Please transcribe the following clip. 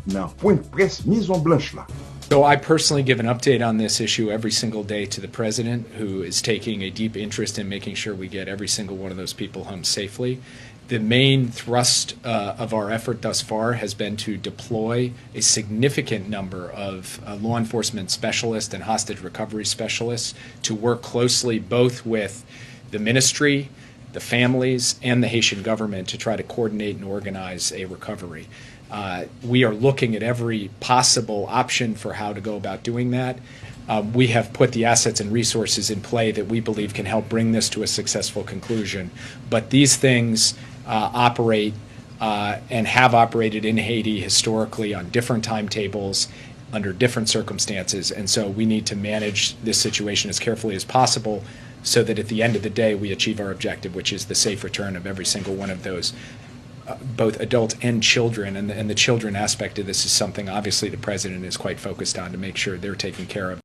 nan point presse maison blanche la. So I personally give an update on this issue every single day to the president, who is taking a deep interest in making sure we get every single one of those people home safely. The main thrust of our effort thus far has been to deploy a significant number of law enforcement specialists and hostage recovery specialists to work closely both with the ministry, the families, and the Haitian government to try to coordinate and organize a recovery. We are looking at every possible option for how to go about doing that. We have put the assets and resources in play that we believe can help bring this to a successful conclusion. But these things operate and have operated in Haiti historically on different timetables, under different circumstances, and so we need to manage this situation as carefully as possible so that at the end of the day we achieve our objective, which is the safe return of every single one of those, both adults and children. And the children aspect of this is something obviously the president is quite focused on to make sure they're taken care of.